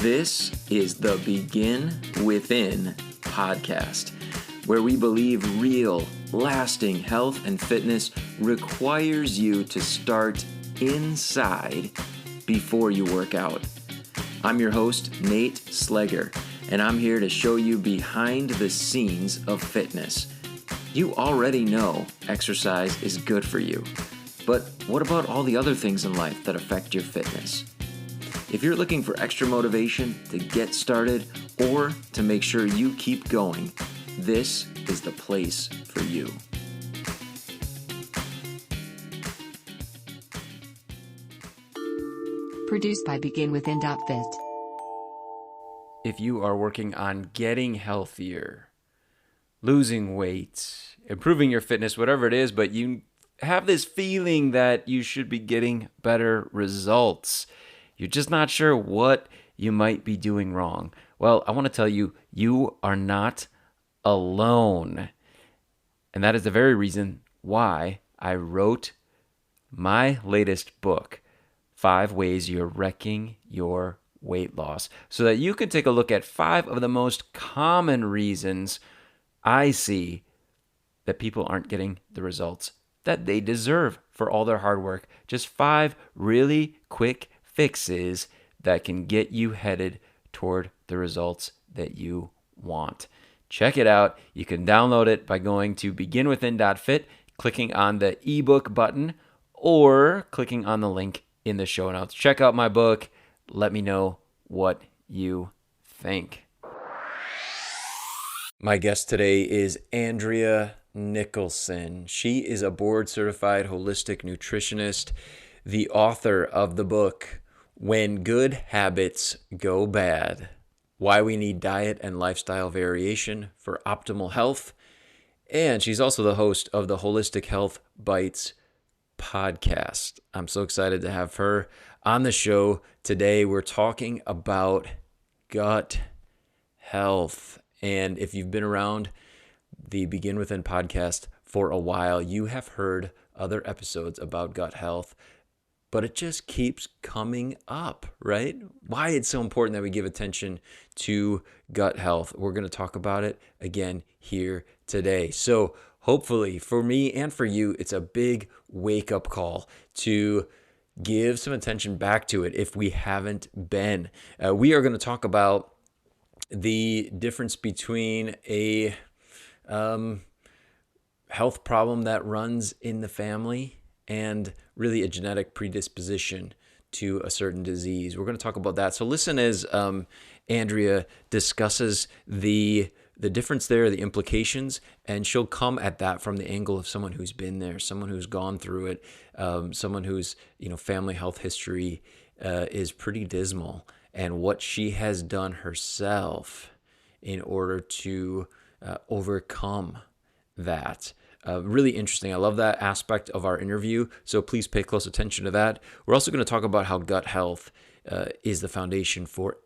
This is the Begin Within podcast, where we believe real, lasting health and fitness requires you to start inside before you work out. I'm your host, Nate Slegger, and I'm here to show you behind the scenes of fitness. You already know exercise is good for you, but what about all the other things in life that affect your fitness? If you're looking for extra motivation to get started or to make sure you keep going, this is the place for you. Produced by BeginWithin.fit. If you are working on getting healthier, losing weight, improving your fitness, whatever it is, but you have this feeling that you should be getting better results, you're just not sure what you might be doing wrong. Well, I want to tell you, you are not alone. And that is the very reason why I wrote my latest book, 5 Ways You're Wrecking Your Weight Loss, so that you can take a look at 5 of the most common reasons I see that people aren't getting the results that they deserve for all their hard work. Just 5 really quick fixes that can get you headed toward the results that you want. Check it out. You can download it by going to beginwithin.fit, clicking on the ebook button, or clicking on the link in the show notes. Check out my book. Let me know what you think. My guest today is Andrea Nicholson. She is a board-certified holistic nutritionist, the author of the book, When Good Habits Go Bad, Why We Need Diet and Lifestyle Variation for Optimal Health. And she's also the host of the Holistic Health Bites podcast. I'm so excited to have her on the show today. We're talking about gut health. And if you've been around the Begin Within podcast for a while, you have heard other episodes about gut health, but it just keeps coming up, right? Why it's so important that we give attention to gut health. We're going to talk about it again here today. So hopefully for me and for you, it's a big wake-up call to give some attention back to it if we haven't been. We are going to talk about the difference between a health problem that runs in the family and really a genetic predisposition to a certain disease. We're going to talk about that. So listen as Andrea discusses the difference there, the implications, and she'll come at that from the angle of someone who's been there, someone who's gone through it, someone whose family health history is pretty dismal, and what she has done herself in order to overcome that. Really interesting. I love that aspect of our interview, so please pay close attention to that. We're also going to talk about how gut health is the foundation for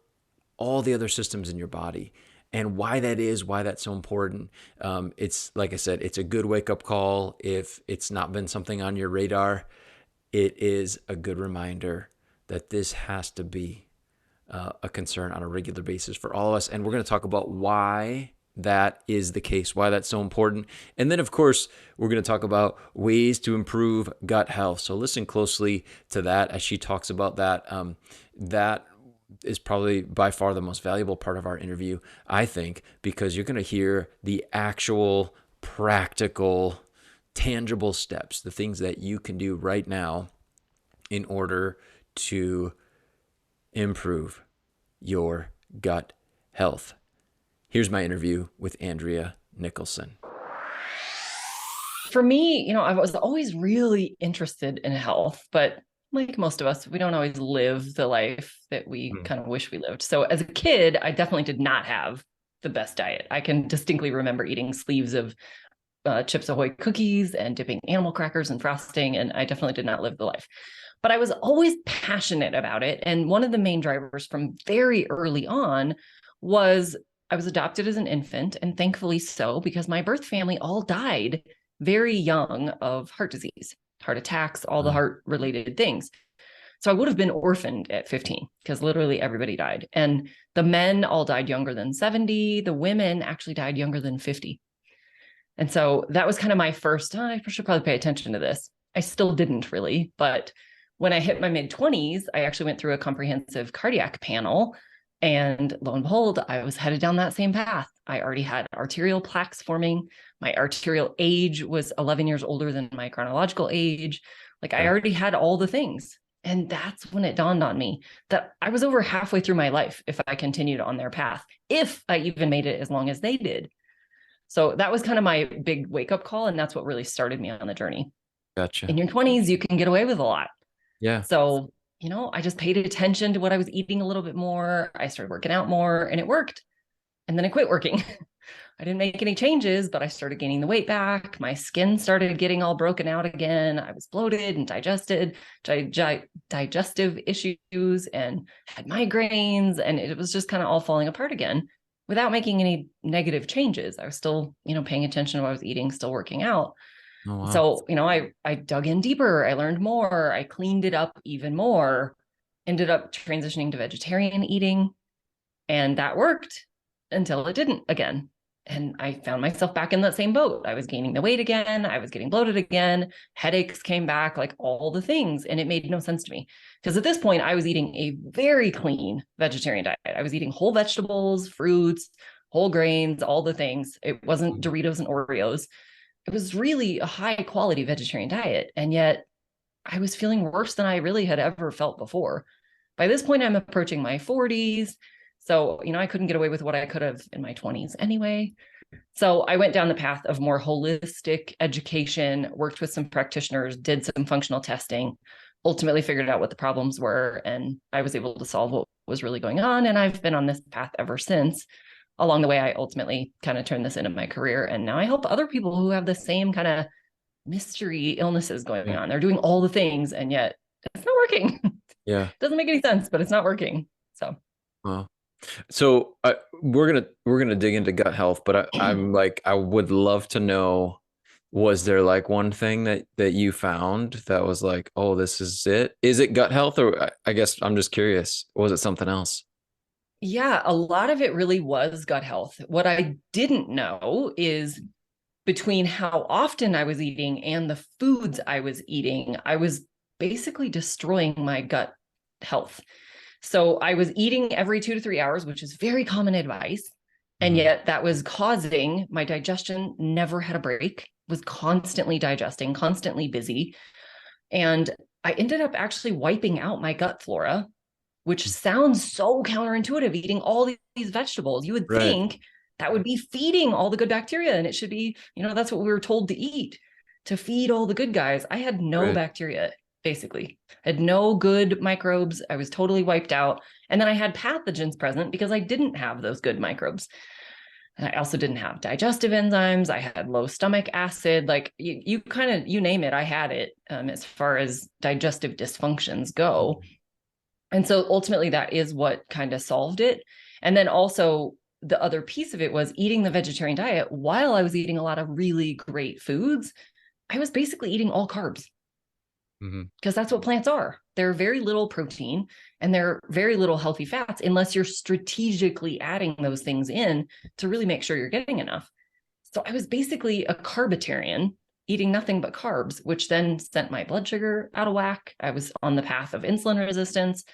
all the other systems in your body and why that is, why that's so important. It's, like I said, it's a good wake-up call. If it's not been something on your radar, it is a good reminder that this has to be a concern on a regular basis for all of us. And we're going to talk about why that is the case, why that's so important. And then, of course, we're going to talk about ways to improve gut health. So listen closely to that as she talks about that. That is probably by far the most valuable part of our interview, I think, because you're going to hear the actual practical, tangible steps, the things that you can do right now in order to improve your gut health. Here's my interview with Andrea Nicholson. For me, I was always really interested in health, but like most of us, we don't always live the life that we kind of wish we lived. So as a kid, I definitely did not have the best diet. I can distinctly remember eating sleeves of Chips Ahoy cookies and dipping animal crackers and frosting, and I definitely did not live the life. But I was always passionate about it. And one of the main drivers from very early on was I was adopted as an infant, and thankfully so, because my birth family all died very young of heart disease, heart attacks, all the heart-related things. So I would have been orphaned at 15 because literally everybody died. And the men all died younger than 70. The women actually died younger than 50. And so that was kind of my first, oh, I should probably pay attention to this. I still didn't really, but when I hit my mid 20s, I actually went through a comprehensive cardiac panel. And lo and behold, I was headed down that same path. I already had arterial plaques forming. My arterial age was 11 years older than my chronological age. Like I Okay. already had all the things. And that's when it dawned on me that I was over halfway through my life if I continued on their path, if I even made it as long as they did. So that was kind of my big wake up call. And that's what really started me on the journey. In Gotcha. your 20s, you can get away with a lot. Yeah. So, I just paid attention to what I was eating a little bit more. I started working out more and it worked. And then I quit working. I didn't make any changes, but I started gaining the weight back. My skin started getting all broken out again. I was bloated and digestive issues and had migraines. And it was just kind of all falling apart again without making any negative changes. I was still, paying attention to what I was eating, still working out. Oh, wow. So, I dug in deeper. I learned more. I cleaned it up even more, ended up transitioning to vegetarian eating. And that worked until it didn't again. And I found myself back in that same boat. I was gaining the weight again. I was getting bloated again. Headaches came back, like all the things. And it made no sense to me. Because at this point, I was eating a very clean vegetarian diet. I was eating whole vegetables, fruits, whole grains, all the things. It wasn't Doritos and Oreos. It was really a high quality vegetarian diet. And yet I was feeling worse than I really had ever felt before. By this point, I'm approaching my 40s. So, I couldn't get away with what I could have in my 20s anyway. So I went down the path of more holistic education, worked with some practitioners, did some functional testing, ultimately figured out what the problems were, and I was able to solve what was really going on. And I've been on this path ever since. Along the way, I ultimately kind of turned this into my career. And now I help other people who have the same kind of mystery illnesses going Yeah. on. They're doing all the things, and yet it's not working. Yeah. Doesn't make any sense, but it's not working. So Wow. So we're gonna dig into gut health, but I'm like I would love to know, was there like one thing that you found that was like, oh, this is it? Is it gut health, or I guess I'm just curious, was it something else? yeah, a lot of it really was gut health. What I didn't know is between how often I was eating and the foods I was eating, I was basically destroying my gut health. So I was eating every 2 to 3 hours, which is very common advice. And Mhm. yet that was causing my digestion never had a break, was constantly digesting, constantly busy. And I ended up actually wiping out my gut flora, which sounds so counterintuitive, eating all these vegetables. You would Right. think that would be feeding all the good bacteria. And it should be, that's what we were told to eat, to feed all the good guys. I had no Right. bacteria, basically. I had no good microbes. I was totally wiped out. And then I had pathogens present because I didn't have those good microbes. And I also didn't have digestive enzymes. I had low stomach acid. Like you kind of, you name it, I had it as far as digestive dysfunctions go. And so ultimately, that is what kind of solved it. And then also, the other piece of it was eating the vegetarian diet while I was eating a lot of really great foods. I was basically eating all carbs Mm-hmm. because that's what plants are. They're very little protein and they're very little healthy fats unless you're strategically adding those things in to really make sure you're getting enough. So I was basically a carbitarian, eating nothing but carbs, which then sent my blood sugar out of whack. I was on the path of insulin resistance.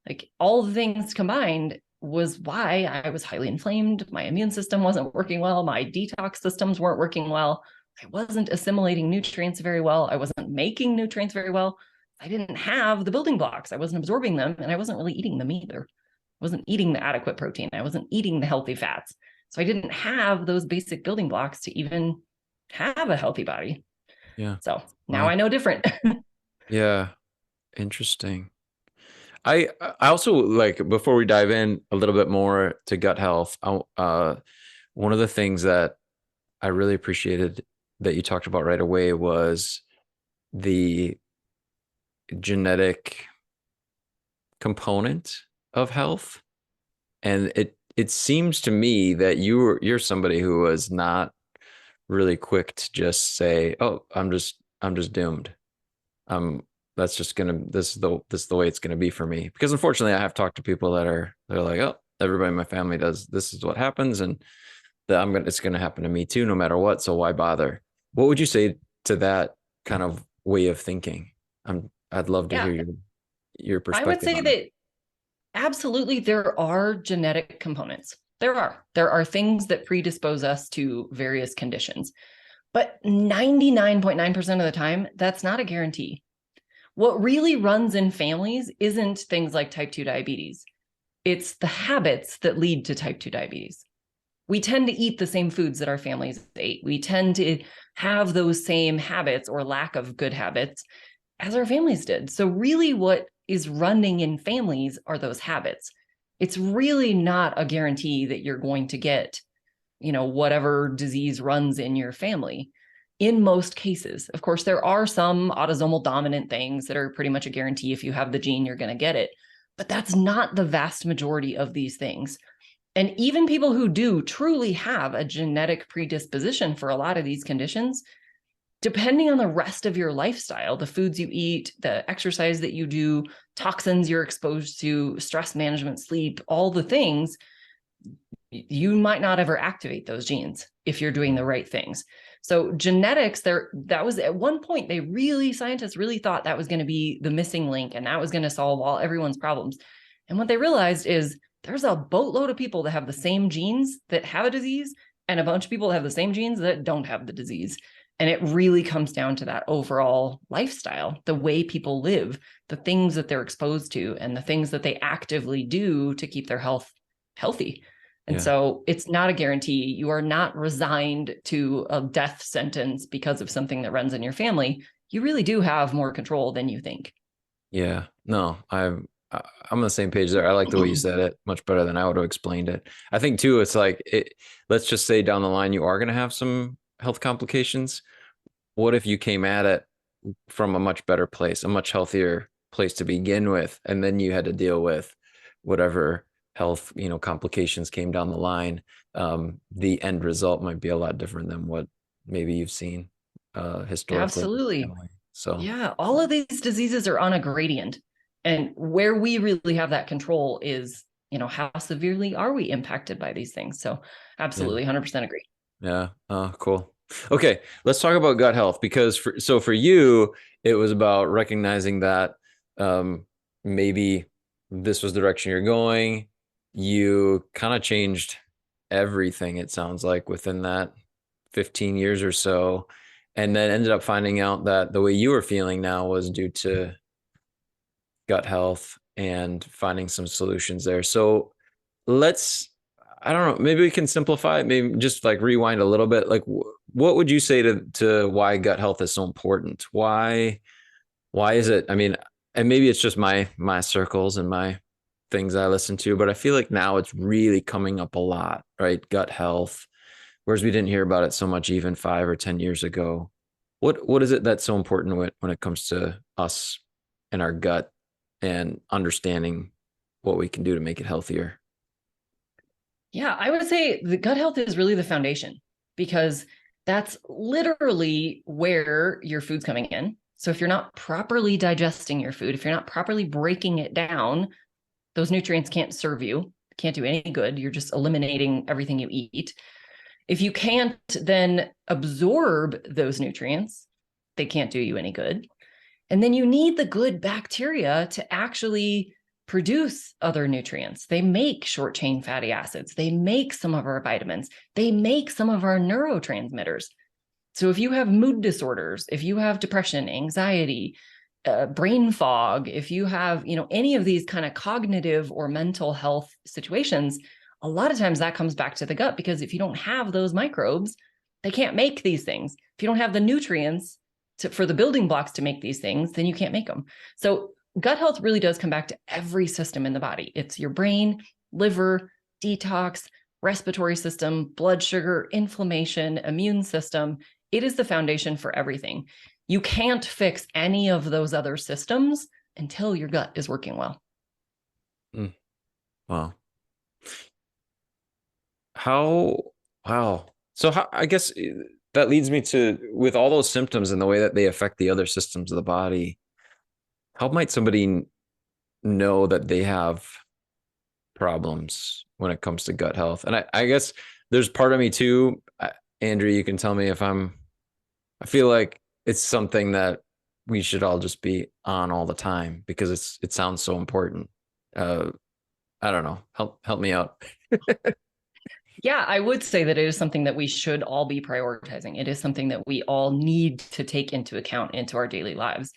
Like all the things combined was why I was highly inflamed. My immune system wasn't working well. My detox systems weren't working well. I wasn't assimilating nutrients very well. I wasn't making nutrients very well. I didn't have the building blocks. I wasn't absorbing them and I wasn't really eating them either. I wasn't eating the adequate protein. I wasn't eating the healthy fats. So I didn't have those basic building blocks to even have a healthy body. Yeah. So now Wow. I know different. Yeah. Interesting. I also like, before we dive in a little bit more to gut health, one of the things that I really appreciated that you talked about right away was the genetic component of health. And it seems to me that you're somebody who was not really quick to just say, "Oh, I'm just doomed." Um, that's just gonna this is the way it's gonna be for me. Because unfortunately, I have talked to people they're like, oh, everybody in my family does this is what happens, and that it's gonna happen to me too, no matter what. So why bother? What would you say to that kind of way of thinking? I'd love to Yeah, hear your I would perspective say on it. that absolutely there are genetic components. There are things that predispose us to various conditions. But 99.9% of the time, that's not a guarantee. What really runs in families isn't things like type 2 diabetes. It's the habits that lead to type 2 diabetes. We tend to eat the same foods that our families ate. We tend to have those same habits or lack of good habits as our families did. So, really, what is running in families are those habits. It's really not a guarantee that you're going to get, whatever disease runs in your family in most cases. Of course, there are some autosomal dominant things that are pretty much a guarantee. If you have the gene, you're going to get it. But that's not the vast majority of these things. And even people who do truly have a genetic predisposition for a lot of these conditions, depending on the rest of your lifestyle, the foods you eat, the exercise that you do, toxins you're exposed to, stress management, sleep, all the things, you might not ever activate those genes if you're doing the right things. So genetics, that was at one point, scientists really thought that was going to be the missing link and that was going to solve all everyone's problems. And what they realized is there's a boatload of people that have the same genes that have a disease and a bunch of people that have the same genes that don't have the disease. And it really comes down to that overall lifestyle, the way people live, the things that they're exposed to, and the things that they actively do to keep their health healthy. And Yeah. so it's not a guarantee. You are not resigned to a death sentence because of something that runs in your family. You really do have more control than you think. Yeah. No, I'm on the same page there. I like the way you said it much better than I would have explained it. I think too, it's like let's just say down the line you are going to have some health complications. What if you came at it from a much better place, a much healthier place to begin with, and then you had to deal with whatever health, complications came down the line. The end result might be a lot different than what maybe you've seen historically in the Absolutely. family. So Yeah. All of these diseases are on a gradient. And where we really have that control is, how severely are we impacted by these things? So yeah, absolutely 100% agree. yeah, cool. Okay, let's talk about gut health because for you, it was about recognizing that um, maybe this was the direction you're going. You kind of changed everything, it sounds like, within that 15 years or so, and then ended up finding out that the way you were feeling now was due to gut health and finding some solutions there. So let's, I don't know, maybe we can simplify it, maybe just like rewind a little bit. Like, what would you say to why gut health is so important? Why is it? I mean, and maybe it's just my circles and my things I listen to, but I feel like now it's really coming up a lot, right? Gut health, whereas we didn't hear about it so much even 5 or 10 years ago. What is it that's so important when it comes to us and our gut and understanding what we can do to make it healthier? Yeah, I would say the gut health is really the foundation because that's literally where your food's coming in. So if you're not properly digesting your food, if you're not properly breaking it down, those nutrients can't serve you, can't do any good. You're just eliminating everything you eat. If you can't then absorb those nutrients, they can't do you any good. And then you need the good bacteria to actually produce other nutrients. They make short chain fatty acids. They make some of our vitamins. They make some of our neurotransmitters. So if you have mood disorders, if you have depression, anxiety, brain fog, if you have, any of these kind of cognitive or mental health situations, a lot of times that comes back to the gut because if you don't have those microbes, they can't make these things. If you don't have the nutrients for the building blocks to make these things, then you can't make them. So gut health really does come back to every system in the body. It's your brain, liver, detox, respiratory system, blood sugar, inflammation, immune system. It is the foundation for everything. You can't fix any of those other systems until your gut is working well. Mm, wow. How, wow. So I guess that leads me to with all those symptoms and the way that they affect the other systems of the body. how might somebody know that they have problems when it comes to gut health? And I guess there's part of me too, Andrea, you can tell me if I feel like it's something that we should all just be on all the time because it sounds so important. Uh, I don't know. Help me out. Yeah, I would say that it is something that we should all be prioritizing. It is something that we all need to take into account into our daily lives.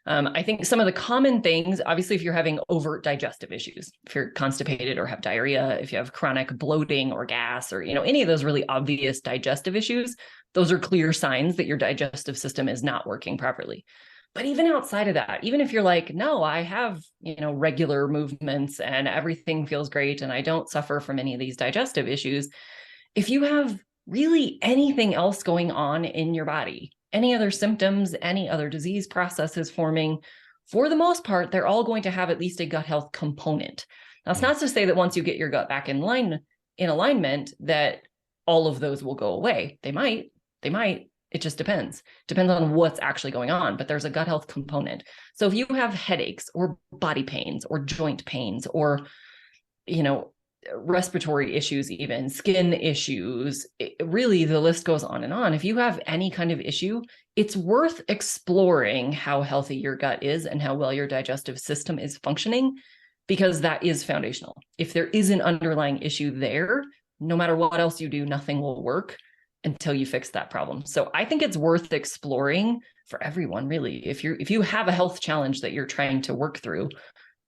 I think some of the common things, obviously, if you're having overt digestive issues, if you're constipated or have diarrhea, if you have chronic bloating or gas, or any of those really obvious digestive issues, those are clear signs that your digestive system is not working properly. But even outside of that, even if you're like, no, I have, regular movements and everything feels great and I don't suffer from any of these digestive issues, if you have really anything else going on in your body, any other symptoms, any other disease processes forming, for the most part, they're all going to have at least a gut health component. Now, it's not to say that once you get your gut back in alignment, that all of those will go away. They might. It just depends. Depends on what's actually going on, but there's a gut health component. So if you have headaches or body pains or joint pains or, respiratory issues, even skin issues, really the list goes on and on. If you have any kind of issue, it's worth exploring how healthy your gut is and how well your digestive system is functioning, because that is foundational. If there is an underlying issue there, no matter what else you do, nothing will work until you fix that problem. So I think it's worth exploring for everyone, really. If you have a health challenge that you're trying to work through,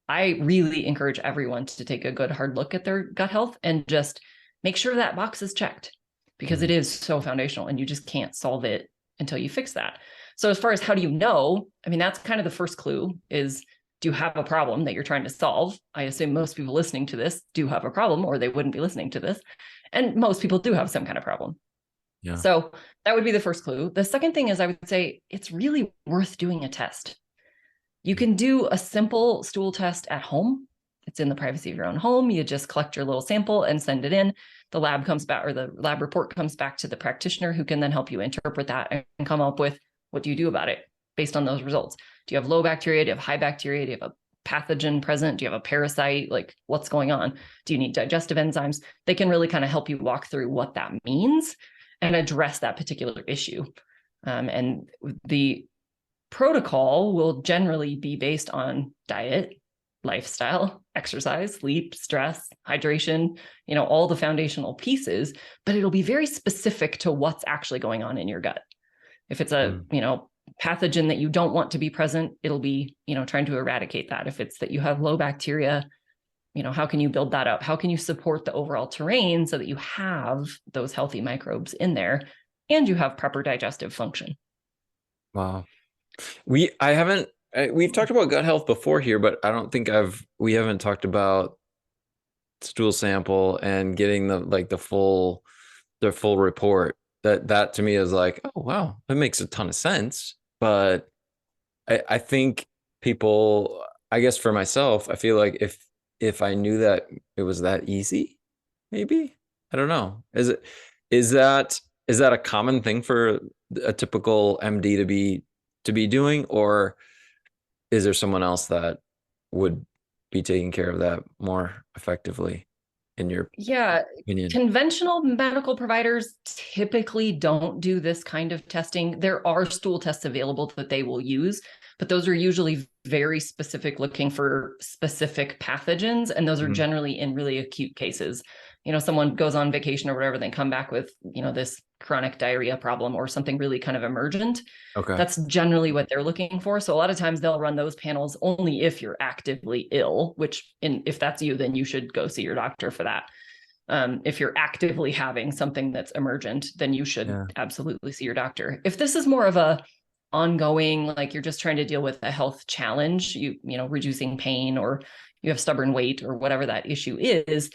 I really encourage everyone to take a good hard look at their gut health and just make sure that box is checked, because it is so foundational and you just can't solve it until you fix that. So as far as how do you know, I mean, that's kind of the first clue is, do you have a problem that you're trying to solve? I assume most people listening to this do have a problem, or they wouldn't be listening to this. And most people do have some kind of problem. Yeah. So that would be the first clue. The second thing is, I would say it's really worth doing a test. You can do a simple stool test at home. It's in the privacy of your own home. You just collect your little sample and send it in. The lab comes back, or the lab report comes back to the practitioner, who can then help you interpret that and come up with, what do you do about it based on those results? Do you have low bacteria? Do you have high bacteria? Do you have a pathogen present? Do you have a parasite? Like, what's going on? Do you need digestive enzymes? They can really kind of help you walk through what that means and address that particular issue. And the protocol will generally be based on diet, lifestyle, exercise, sleep, stress, hydration, all the foundational pieces, but it'll be very specific to what's actually going on in your gut. If it's a, pathogen that you don't want to be present, it'll be, trying to eradicate that. If it's that you have low bacteria, how can you build that up? How can you support the overall terrain so that you have those healthy microbes in there and you have proper digestive function? Wow. We've talked about gut health before here, but I don't think we haven't talked about stool sample and getting the full report. That to me is like, oh wow, that makes a ton of sense. But I think people, I guess for myself, I feel like if I knew that it was that easy, maybe, I don't know. Is that a common thing for a typical MD to be doing, or is there someone else that would be taking care of that more effectively, in your opinion? Conventional medical providers typically don't do this kind of testing. There are stool tests available that they will use, but those are usually very specific, looking for specific pathogens, and those are generally in really acute cases. Someone goes on vacation or whatever, they come back with, this chronic diarrhea problem or something really kind of emergent. Okay. That's generally what they're looking for. So a lot of times they'll run those panels only if you're actively ill, if that's you, then you should go see your doctor for that. If you're actively having something that's emergent, then you should absolutely see your doctor. If this is more of a ongoing, like you're just trying to deal with a health challenge, reducing pain, or you have stubborn weight, or whatever that issue is,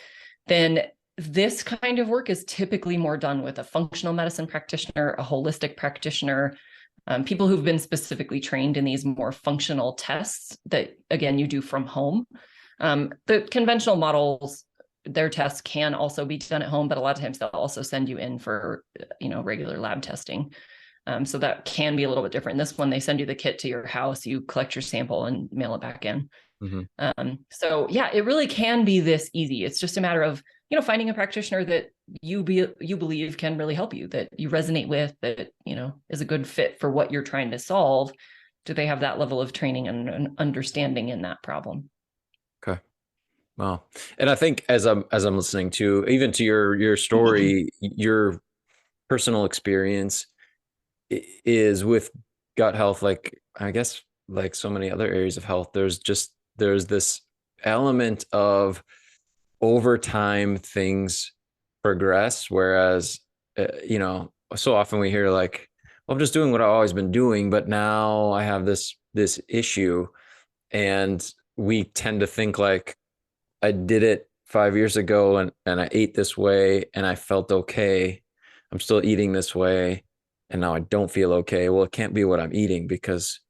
then this kind of work is typically more done with a functional medicine practitioner, a holistic practitioner, people who've been specifically trained in these more functional tests that, again, you do from home. The conventional models, their tests can also be done at home, but a lot of times they'll also send you in for, regular lab testing. So that can be a little bit different. This one, they send you the kit to your house, you collect your sample and mail it back in. Mm-hmm. So yeah, it really can be this easy. It's just a matter of, finding a practitioner that you believe can really help you, that you resonate with, that, is a good fit for what you're trying to solve. Do they have that level of training and understanding in that problem? Okay. Wow. And I think as I'm listening to even to your story, your personal experience is with gut health, like I guess like so many other areas of health, there's this element of over time things progress, whereas so often we hear like, well, I'm just doing what I've always been doing, but now I have this issue, and we tend to think like, I did it 5 years ago, and I ate this way and I felt okay. I'm still eating this way and now I don't feel okay. Well, it can't be what I'm eating because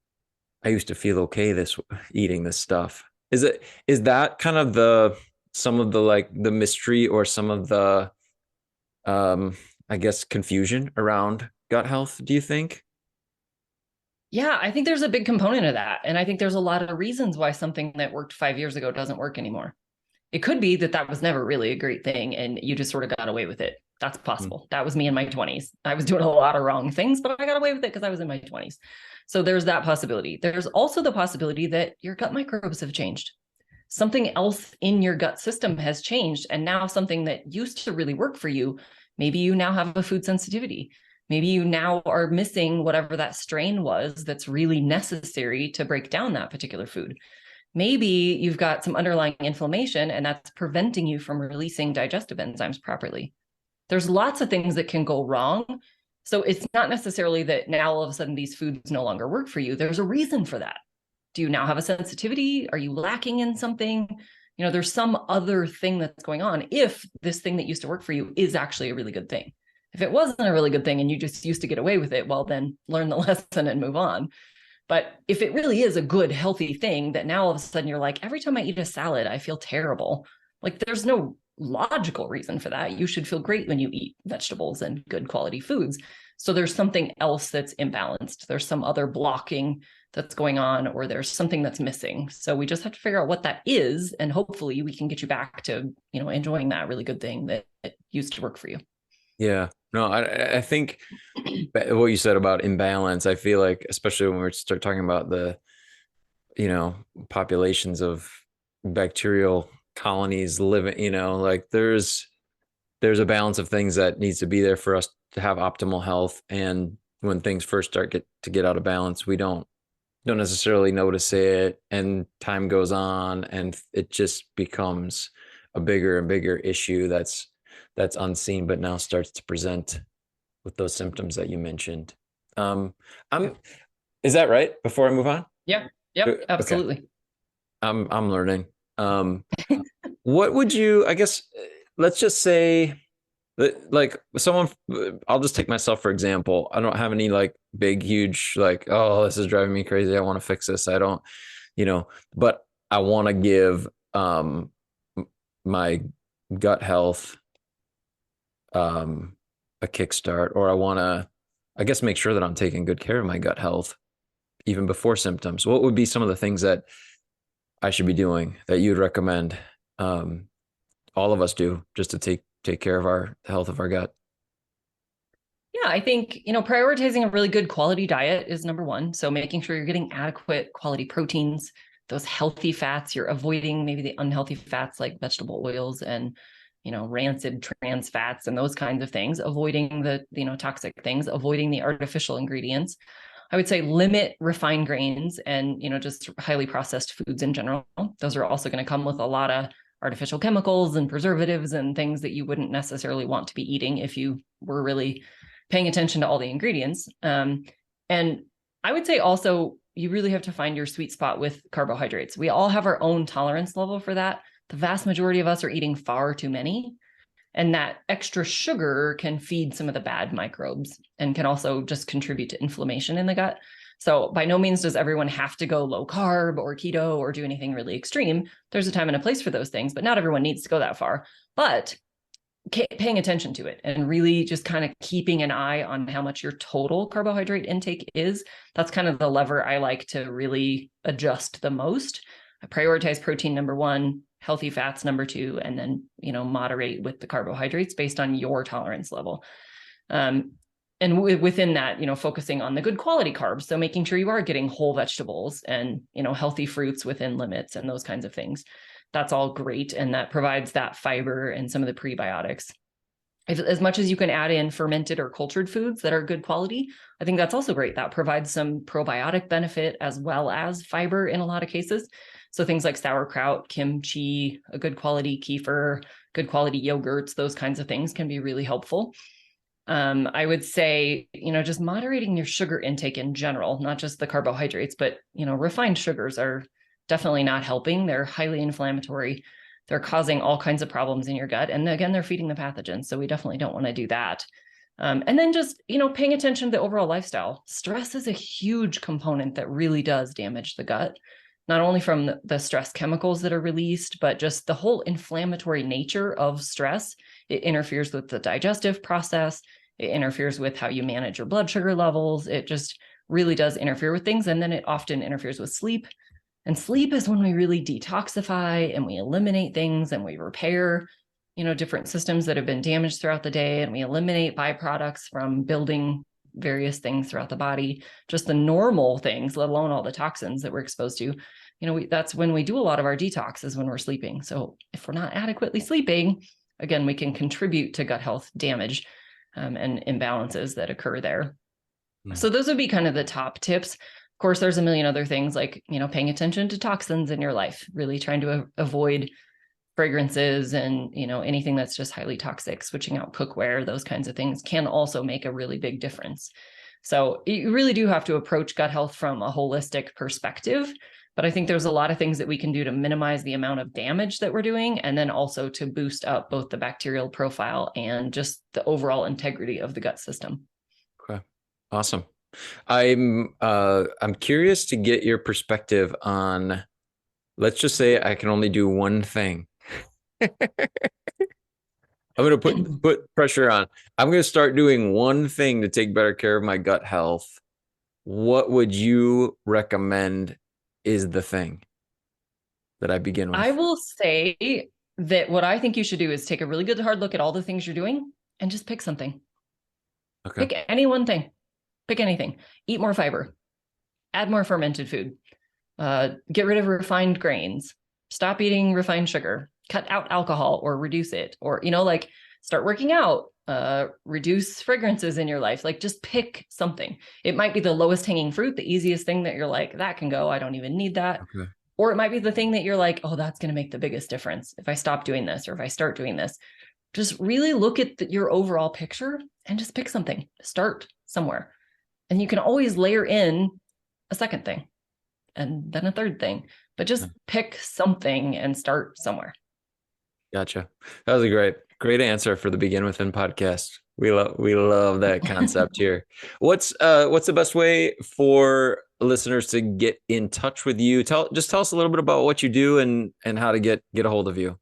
I used to feel okay this eating this stuff. Is that kind of some of the like the mystery or some of the um I guess confusion around gut health, do you think? Yeah, I think there's a big component of that. And I think there's a lot of reasons why something that worked 5 years ago doesn't work anymore. It could be that that was never really a great thing and you just sort of got away with it. That's Mm. possible. That was me in my 20s. I was doing a lot of wrong things, but I got away with it because I was in my 20s. So there's that possibility. There's also the possibility that your gut microbes have changed. Something else in your gut system has changed. And now something that used to really work for you, maybe you now have a food sensitivity. Maybe you now are missing whatever that strain was that's really necessary to break down that particular food. Maybe you've got some underlying inflammation and that's preventing you from releasing digestive enzymes properly. There's lots of things that can go wrong. So it's not necessarily that now all of a sudden these foods no longer work for you. There's a reason for that. Do you now have a sensitivity? Are you lacking in something? There's some other thing that's going on if this thing that used to work for you is actually a really good thing. If it wasn't a really good thing and you just used to get away with it, well, then learn the lesson and move on. But if it really is a good, healthy thing that now all of a sudden you're like, every time I eat a salad, I feel terrible. Like there's no logical reason for that. You should feel great when you eat vegetables and good quality foods. So there's something else that's imbalanced. There's some other blocking that's going on, or there's something that's missing. So we just have to figure out what that is. And hopefully we can get you back to, enjoying that really good thing that used to work for you. Yeah. No, I think what you said about imbalance, I feel like, especially when we start talking about the, you know, populations of bacterial colonies living, like there's a balance of things that needs to be there for us to have optimal health. And when things first to get out of balance, we don't necessarily notice it, and time goes on and it just becomes a bigger and bigger issue that's unseen, but now starts to present with those symptoms that you mentioned. I'm Is that right? Before I move on? Yeah. Yep. Okay. Absolutely. I'm learning. Um, what would you, I guess, let's just say that, like someone, I'll just take myself for example. I don't have any like big, huge, like, oh, this is driving me crazy. I want to fix this. I don't, but I want to give my gut health a kickstart, or I want to, I guess, make sure that I'm taking good care of my gut health even before symptoms. What would be some of the things that I should be doing that you'd recommend all of us do just to take care of the health of our gut? Yeah, I think, prioritizing a really good quality diet is number one. So making sure you're getting adequate quality proteins, those healthy fats, you're avoiding maybe the unhealthy fats like vegetable oils and, rancid trans fats and those kinds of things, avoiding the, toxic things, avoiding the artificial ingredients. I would say limit refined grains and, just highly processed foods in general. Those are also going to come with a lot of artificial chemicals and preservatives and things that you wouldn't necessarily want to be eating if you were really paying attention to all the ingredients. And I would say also, you really have to find your sweet spot with carbohydrates. We all have our own tolerance level for that. The vast majority of us are eating far too many. And that extra sugar can feed some of the bad microbes and can also just contribute to inflammation in the gut. So by no means does everyone have to go low carb or keto or do anything really extreme. There's a time and a place for those things, but not everyone needs to go that far. But paying attention to it and really just kind of keeping an eye on how much your total carbohydrate intake is. That's kind of the lever I like to really adjust the most. I prioritize protein number one, healthy fats number two, and then, moderate with the carbohydrates based on your tolerance level. And within that, focusing on the good quality carbs. So making sure you are getting whole vegetables and, healthy fruits within limits and those kinds of things. That's all great. And that provides that fiber and some of the prebiotics. As much as you can add in fermented or cultured foods that are good quality, I think that's also great. That provides some probiotic benefit as well as fiber in a lot of cases. So things like sauerkraut, kimchi, a good quality kefir, good quality yogurts, those kinds of things can be really helpful. I would say, just moderating your sugar intake in general, not just the carbohydrates, but, refined sugars are definitely not helping. They're highly inflammatory. They're causing all kinds of problems in your gut. And again, they're feeding the pathogens. So we definitely don't want to do that. And then just, paying attention to the overall lifestyle. Stress is a huge component that really does damage the gut, not only from the stress chemicals that are released, but just the whole inflammatory nature of stress. It interferes with the digestive process. It interferes with how you manage your blood sugar levels. It just really does interfere with things. And then it often interferes with sleep. And sleep is when we really detoxify and we eliminate things and we repair, different systems that have been damaged throughout the day. And we eliminate byproducts from building various things throughout the body, just the normal things, let alone all the toxins that we're exposed to. That's when we do a lot of our detox is when we're sleeping. So if we're not adequately sleeping, again, we can contribute to gut health damage and imbalances that occur there. So those would be kind of the top tips. Of course, there's a million other things like, paying attention to toxins in your life, really trying to avoid fragrances and, anything that's just highly toxic, switching out cookware, those kinds of things can also make a really big difference. So you really do have to approach gut health from a holistic perspective. But I think there's a lot of things that we can do to minimize the amount of damage that we're doing, and then also to boost up both the bacterial profile and just the overall integrity of the gut system. Okay. Awesome. I'm curious to get your perspective on, let's just say I can only do one thing. I'm going to put pressure on. I'm going to start doing one thing to take better care of my gut health. What would you recommend is the thing that I begin with? I will say that what I think you should do is take a really good hard look at all the things you're doing and just pick something. Okay. Pick any one thing. Pick anything. Eat more fiber. Add more fermented food. Get rid of refined grains. Stop eating refined sugar. Cut out alcohol or reduce it. Or, start working out. Reduce fragrances in your life. Like, just pick something. It might be the lowest hanging fruit, the easiest thing that you're like, that can go. I don't even need that. Okay. Or it might be the thing that you're like, oh, that's going to make the biggest difference if I stop doing this or if I start doing this. Just really look at your overall picture and just pick something. Start somewhere. And you can always layer in a second thing and then a third thing, but just pick something and start somewhere. Gotcha. That was a great answer for the Begin Within podcast. We love that concept here. What's the best way for listeners to get in touch with you? Tell us a little bit about what you do and how to get a hold of you.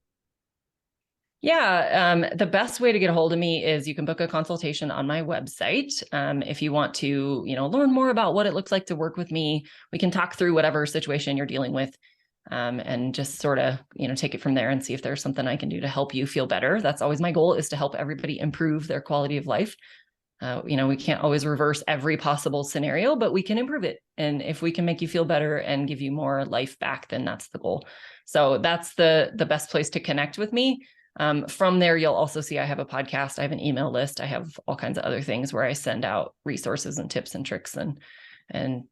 Yeah, the best way to get a hold of me is you can book a consultation on my website. If you want to, learn more about what it looks like to work with me, we can talk through whatever situation you're dealing with, and just sort of, take it from there and see if there's something I can do to help you feel better. That's always my goal, is to help everybody improve their quality of life. We can't always reverse every possible scenario, but we can improve it. And if we can make you feel better and give you more life back, then that's the goal. So that's the best place to connect with me. From there, you'll also see I have a podcast. I have an email list. I have all kinds of other things where I send out resources and tips and tricks and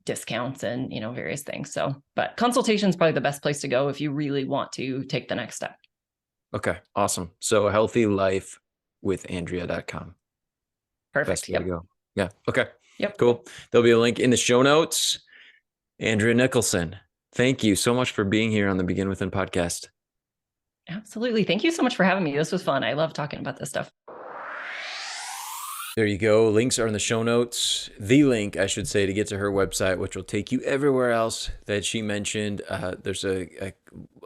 discounts and, various things. So, but consultation is probably the best place to go if you really want to take the next step. Okay. Awesome. So healthylifewithandrea.com. Perfect. Best way to go. Yeah. Okay. Yep. Cool. There'll be a link in the show notes. Andrea Nicholson, thank you so much for being here on the Begin Within podcast. Absolutely. Thank you so much for having me. This was fun. I love talking about this stuff. There you go. Links are in the show notes. The link, I should say, to get to her website, which will take you everywhere else that she mentioned. There's a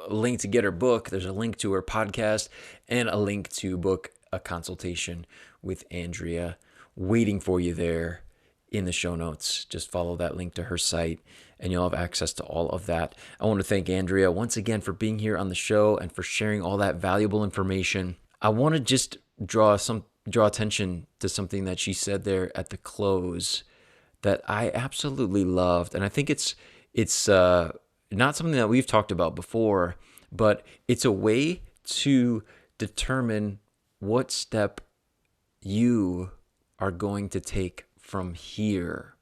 link to get her book. There's a link to her podcast and a link to book a consultation with Andrea waiting for you there in the show notes. Just follow that link to her site and you'll have access to all of that. I want to thank Andrea once again for being here on the show and for sharing all that valuable information. I want to just draw attention to something that she said there at the close that I absolutely loved. And I think it's not something that we've talked about before, but it's a way to determine what step you are going to take from here.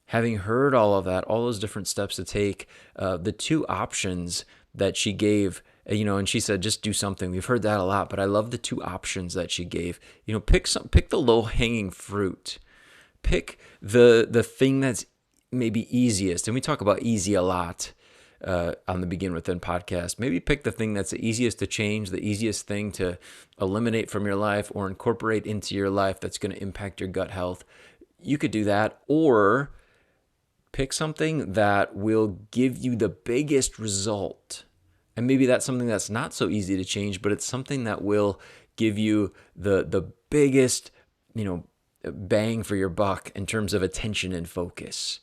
Having heard all of that, all those different steps to take, the two options that she gave, and she said, just do something. We've heard that a lot, but I love the two options that she gave. Pick the low-hanging fruit. Pick the thing that's maybe easiest. And we talk about easy a lot on the Begin Within podcast. Maybe pick the thing that's the easiest to change, the easiest thing to eliminate from your life or incorporate into your life that's going to impact your gut health. You could do that, or pick something that will give you the biggest result. And maybe that's something that's not so easy to change, but it's something that will give you the biggest, bang for your buck in terms of attention and focus.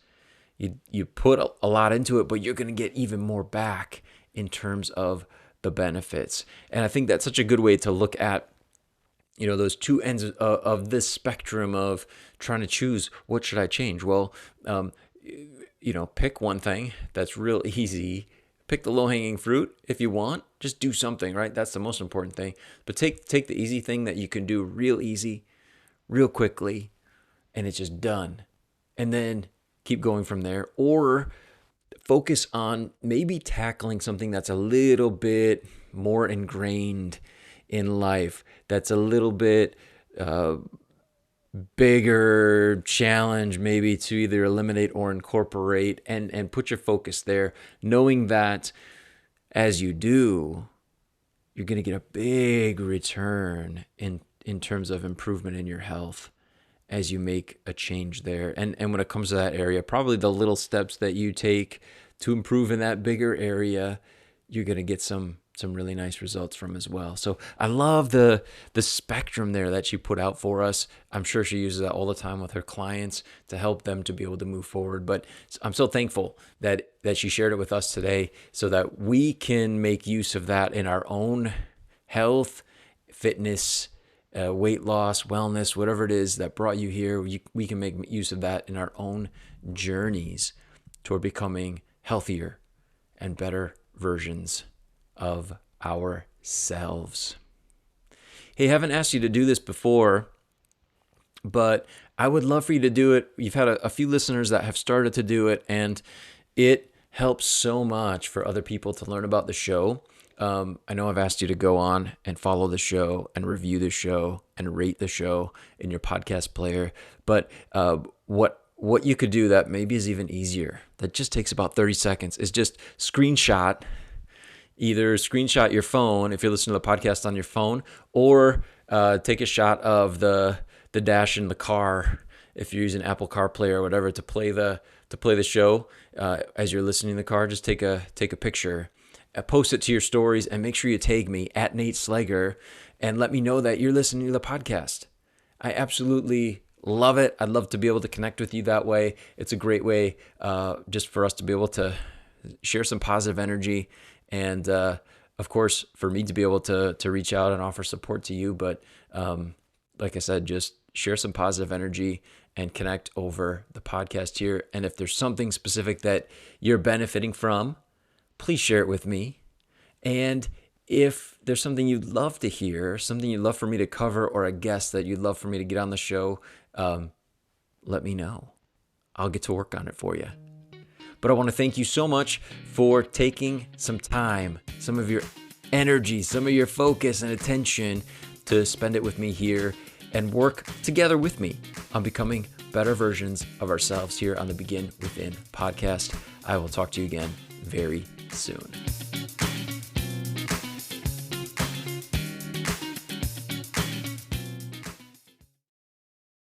You put a lot into it, but you're going to get even more back in terms of the benefits. And I think that's such a good way to look at, those two ends of this spectrum of trying to choose, what should I change? Well, pick one thing that's real easy. Pick the low-hanging fruit if you want. Just do something, right? That's the most important thing. But take the easy thing that you can do real easy, real quickly, and it's just done. And then keep going from there. Or focus on maybe tackling something that's a little bit more ingrained in life, that's a little bit bigger challenge maybe to either eliminate or incorporate, and put your focus there, knowing that as you do, you're going to get a big return in terms of improvement in your health as you make a change there. And when it comes to that area, probably the little steps that you take to improve in that bigger area, you're going to get some really nice results from as well. So I love the spectrum there that she put out for us. I'm sure she uses that all the time with her clients to help them to be able to move forward. But I'm so thankful that she shared it with us today so that we can make use of that in our own health, fitness, weight loss, wellness, whatever it is that brought you here. We can make use of that in our own journeys toward becoming healthier and better versions of ourselves. Hey, I haven't asked you to do this before, but I would love for you to do it. You've had a few listeners that have started to do it, and it helps so much for other people to learn about the show. I know I've asked you to go on and follow the show and review the show and rate the show in your podcast player. But what you could do that maybe is even easier, that just takes about 30 seconds, is just either screenshot your phone if you're listening to the podcast on your phone, or take a shot of the dash in the car if you're using Apple CarPlay or whatever to play the show as you're listening in the car. Just take a picture, post it to your stories, and make sure you tag me at Nate Slager and let me know that you're listening to the podcast. I absolutely love it. I'd love to be able to connect with you that way. It's a great way just for us to be able to share some positive energy, and of course for me to be able to reach out and offer support to you. But like I said, just share some positive energy and connect over the podcast here. And if there's something specific that you're benefiting from, please share it with me. And if there's something you'd love to hear, something you'd love for me to cover, or a guest that you'd love for me to get on the show, let me know. I'll get to work on it for you. But I want to thank you so much for taking some time, some of your energy, some of your focus and attention to spend it with me here and work together with me on becoming better versions of ourselves here on the Begin Within podcast. I will talk to you again very soon.